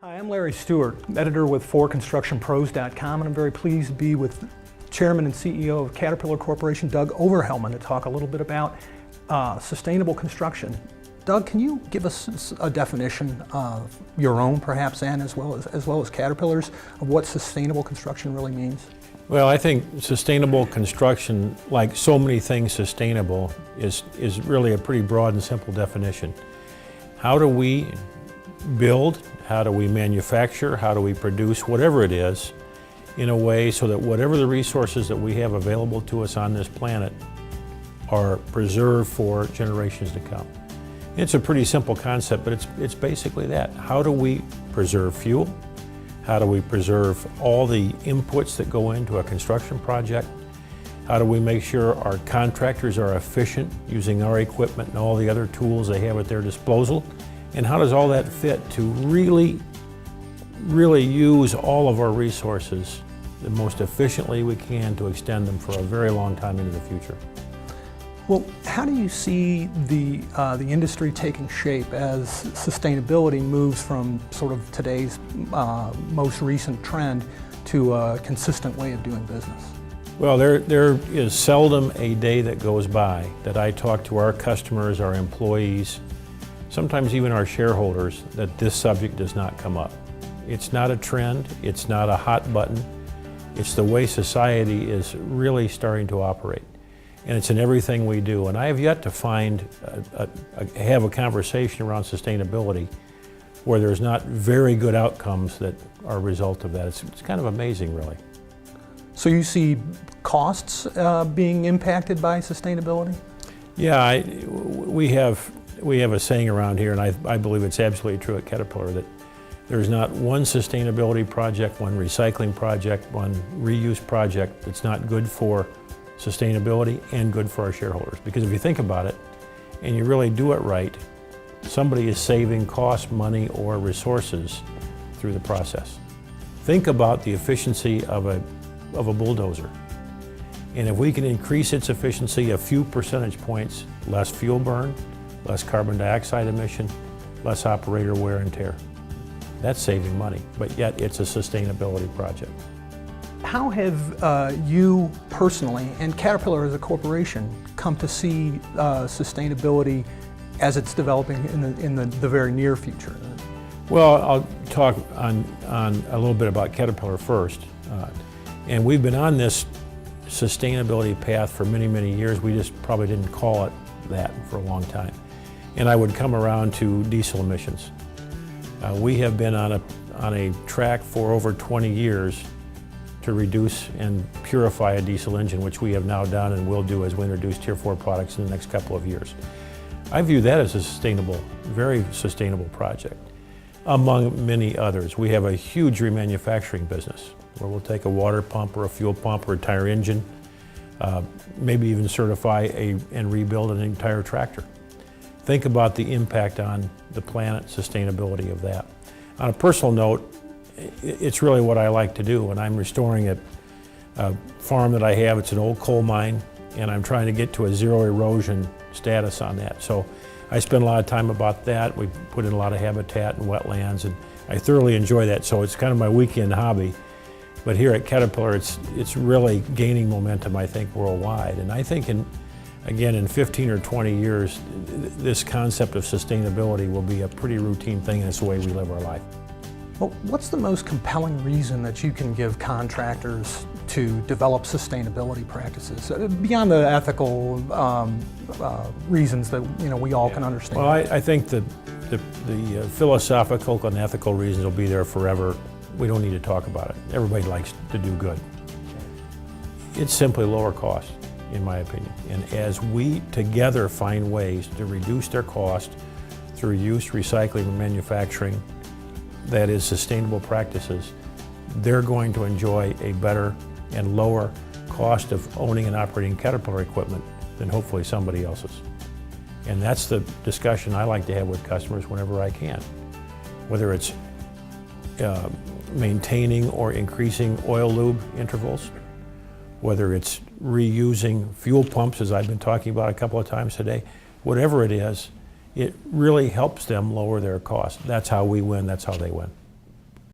Hi, I'm Larry Stewart, editor with ForConstructionPros.com, and I'm very pleased to be with Chairman and CEO of Caterpillar Corporation, Doug Oberhelman, to talk a little bit about sustainable construction. Doug, can you give us a definition of your own, perhaps, and as well as Caterpillar's, of what sustainable construction really means? Well, I think sustainable construction, like so many things sustainable, is really a pretty broad and simple definition. How do we build, how do we manufacture, how do we produce whatever it is in a way so that whatever the resources that we have available to us on this planet are preserved for generations to come? It's a pretty simple concept, but it's basically that. How do we preserve fuel? How do we preserve all the inputs that go into a construction project? How do we make sure our contractors are efficient using our equipment and all the other tools they have at their disposal? And how does all that fit to really use all of our resources the most efficiently we can to extend them for a very long time into the future? Well, how do you see the industry taking shape as sustainability moves from sort of today's most recent trend to a consistent way of doing business? Well, there is seldom a day that goes by that I talk to our customers, our employees, sometimes even our shareholders, that this subject does not come up. It's not a trend, it's not a hot button, it's the way society is really starting to operate. And it's in everything we do. And I have yet to find, have a conversation around sustainability where there's not very good outcomes that are a result of that. It's kind of amazing, really. So you see costs being impacted by sustainability? Yeah, we have a saying around here, and I believe it's absolutely true at Caterpillar, that there's not one sustainability project, one recycling project, one reuse project that's not good for sustainability and good for our shareholders. Because if you think about it, and you really do it right, somebody is saving cost, money, or resources through the process. Think about the efficiency of a bulldozer. And if we can increase its efficiency a few percentage points, less fuel burn, less carbon dioxide emission, less operator wear and tear. That's saving money, but yet it's a sustainability project. How have you personally and Caterpillar as a corporation come to see sustainability as it's developing in the very near future? Well, I'll talk on a little bit about Caterpillar first. And we've been on this sustainability path for many, many years. We just probably didn't call it that for a long time. And I would come around to diesel emissions. We have been on a track for over 20 years to reduce and purify a diesel engine, which we have now done and will do as we introduce Tier 4 products in the next couple of years. I view that as a sustainable, very sustainable project, among many others. We have a huge remanufacturing business where we'll take a water pump or a fuel pump or a tire engine, maybe even certify and rebuild an entire tractor. Think about the impact on the planet, sustainability of that. On a personal note, it's really what I like to do. When I'm restoring a farm that I have, it's an old coal mine, and I'm trying to get to a zero erosion status on that. So I spend a lot of time about that. We put in a lot of habitat and wetlands, and I thoroughly enjoy that. So it's kind of my weekend hobby. But here at Caterpillar, it's really gaining momentum, I think, worldwide. And I think again, in 15 or 20 years, this concept of sustainability will be a pretty routine thing, and it's the way we live our life. Well, what's the most compelling reason that you can give contractors to develop sustainability practices beyond the ethical reasons that we all can understand? Well, I think that the philosophical and ethical reasons will be there forever. We don't need to talk about it. Everybody likes to do good. It's simply lower cost, in my opinion. And as we together find ways to reduce their cost through use, recycling, and manufacturing, that is sustainable practices, they're going to enjoy a better and lower cost of owning and operating Caterpillar equipment than hopefully somebody else's. And that's the discussion I like to have with customers whenever I can. Whether it's maintaining or increasing oil lube intervals, whether it's reusing fuel pumps, as I've been talking about a couple of times today, whatever it is, it really helps them lower their costs. That's how we win, that's how they win.